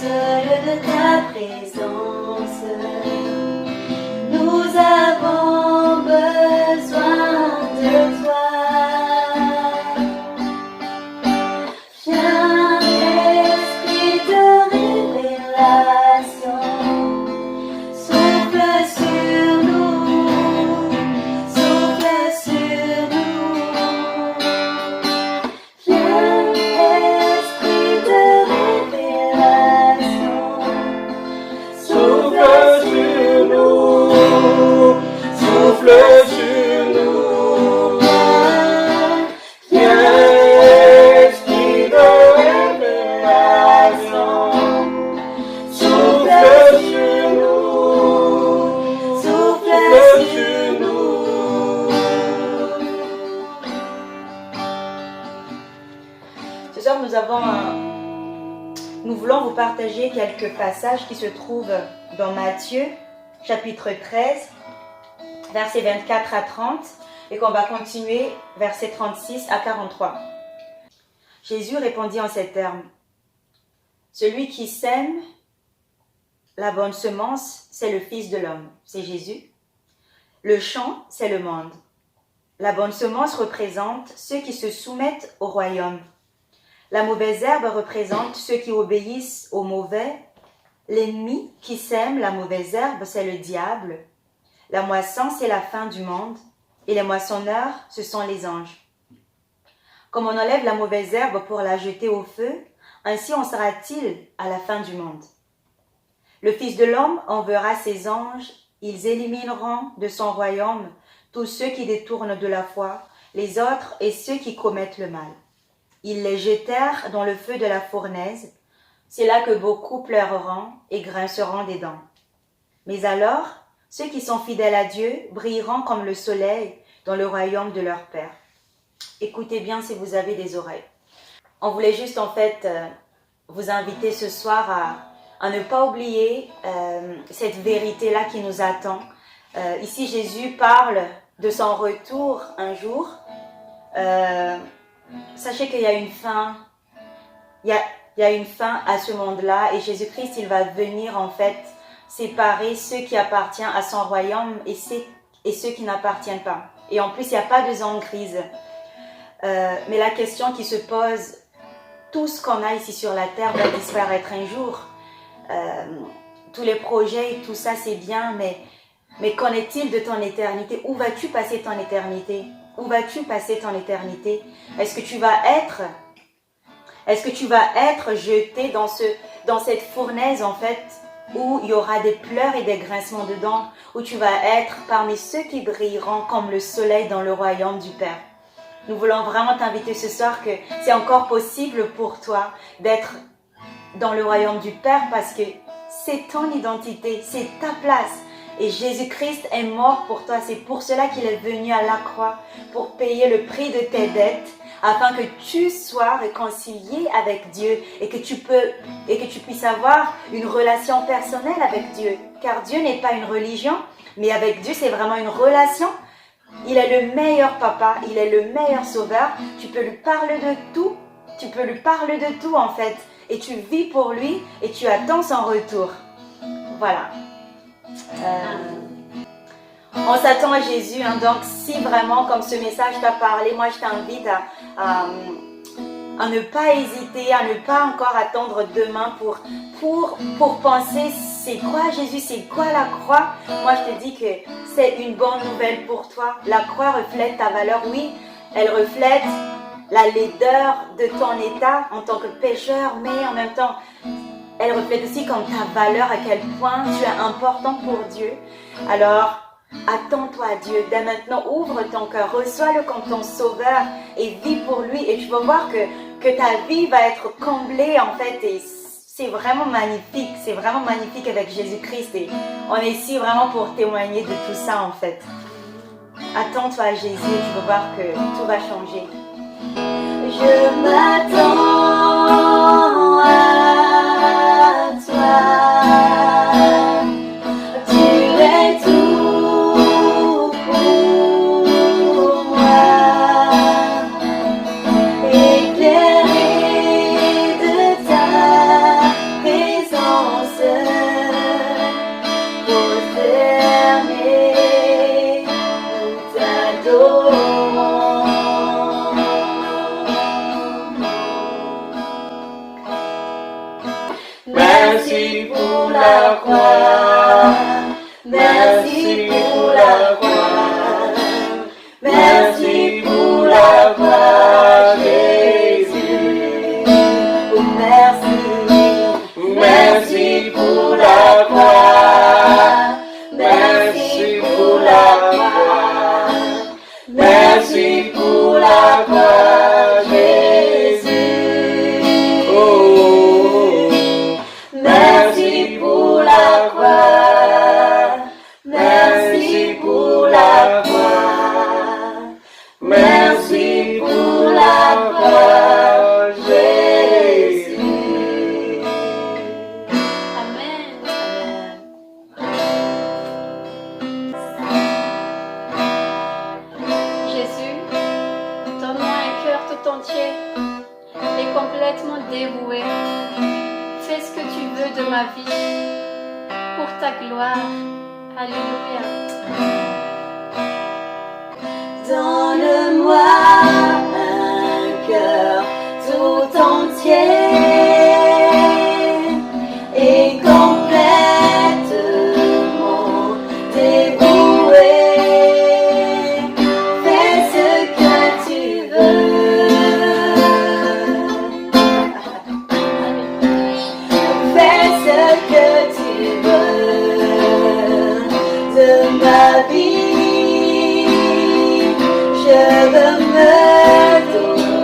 seul de ta présence. Nous avons besoin de toi. Viens, esprit de révélation, souffle sur nous, souffle sur nous. Viens, esprit de révélation, Souffle sur nous, souffle sur nous. Viens, esprit de révélation, souffle sur nous, souffle sur nous. Ce soir, nous voulons vous partager quelques passages qui se trouvent dans Matthieu, chapitre 13, versets 24 à 30, et qu'on va continuer, versets 36 à 43. Jésus répondit en ces termes: Celui qui sème la bonne semence, c'est le Fils de l'homme, c'est Jésus. Le champ, c'est le monde. La bonne semence représente ceux qui se soumettent au royaume. La mauvaise herbe représente ceux qui obéissent au mauvais. L'ennemi qui sème la mauvaise herbe, c'est le diable. La moisson, c'est la fin du monde. Et les moissonneurs, ce sont les anges. Comme on enlève la mauvaise herbe pour la jeter au feu, ainsi en sera-t-il à la fin du monde. Le Fils de l'homme enverra ses anges, ils élimineront de son royaume tous ceux qui détournent de la foi, les autres et ceux qui commettent le mal. Ils les jetèrent dans le feu de la fournaise, c'est là que beaucoup pleureront et grinceront des dents. Mais alors, ceux qui sont fidèles à Dieu brilleront comme le soleil dans le royaume de leur Père. Écoutez bien si vous avez des oreilles. On voulait juste vous inviter ce soir à ne pas oublier cette vérité-là qui nous attend. Ici, Jésus parle de son retour un jour. Sachez qu'il y a une fin. Il y a une fin à ce monde-là et Jésus-Christ, il va venir en fait séparer ceux qui appartiennent à son royaume et ceux qui n'appartiennent pas. Et en plus, il n'y a pas de zone grise. Mais la question qui se pose, tout ce qu'on a ici sur la terre va disparaître un jour. Tous les projets et tout ça, c'est bien, mais qu'en est-il de ton éternité? Où vas-tu passer ton éternité? Où vas-tu passer ton éternité? Est-ce que tu vas être jeté dans cette fournaise en fait, où il y aura des pleurs et des grincements de dents, où tu vas être parmi ceux qui brilleront comme le soleil dans le royaume du Père? Nous voulons vraiment t'inviter ce soir que c'est encore possible pour toi d'être dans le royaume du Père parce que c'est ton identité, c'est ta place. Et Jésus-Christ est mort pour toi. C'est pour cela qu'il est venu à la croix, pour payer le prix de tes dettes, afin que tu sois réconcilié avec Dieu et que tu puisses avoir une relation personnelle avec Dieu. Car Dieu n'est pas une religion, mais avec Dieu, c'est vraiment une relation. Il est le meilleur papa, il est le meilleur sauveur. Tu peux lui parler de tout en fait. Et tu vis pour lui et tu attends son retour. Voilà. On s'attend à Jésus, hein, donc si vraiment comme ce message t'a parlé, moi je t'invite à ne pas hésiter, à ne pas encore attendre demain pour penser c'est quoi Jésus, c'est quoi la croix. Moi je te dis que c'est une bonne nouvelle pour toi. La croix reflète ta valeur, oui, elle reflète la laideur de ton état en tant que pécheur, mais en même temps elle reflète aussi comme ta valeur, à quel point tu es important pour Dieu. Alors, attends-toi à Dieu. Dès maintenant, ouvre ton cœur, reçois-le comme ton sauveur et vis pour lui. Et tu vas voir que ta vie va être comblée en fait. Et c'est vraiment magnifique avec Jésus-Christ. Et on est ici vraiment pour témoigner de tout ça en fait. Attends-toi à Jésus et tu vas voir que tout va changer. Je m'attends à toi, tu es tout pour moi, éclairé de ta présence. Merci pour la croix. Merci pour la croix. Merci pour la croix, Jésus. Oh, merci. Merci pour la croix. Merci pour la croix. Merci pour la croix, Jésus. Oh, Merci pour la croix. Merci pour la croix. Merci pour la croix, Jésus. Amen. Jésus, donne-moi un cœur tout entier et complètement dévoué. Fais ce que tu veux de ma vie pour ta gloire. Alléluia. Donne-moi un cœur tout entier et complètement dévoué. Fais ce que tu veux. Fais ce que tu veux de ma vie. Je veux me donner.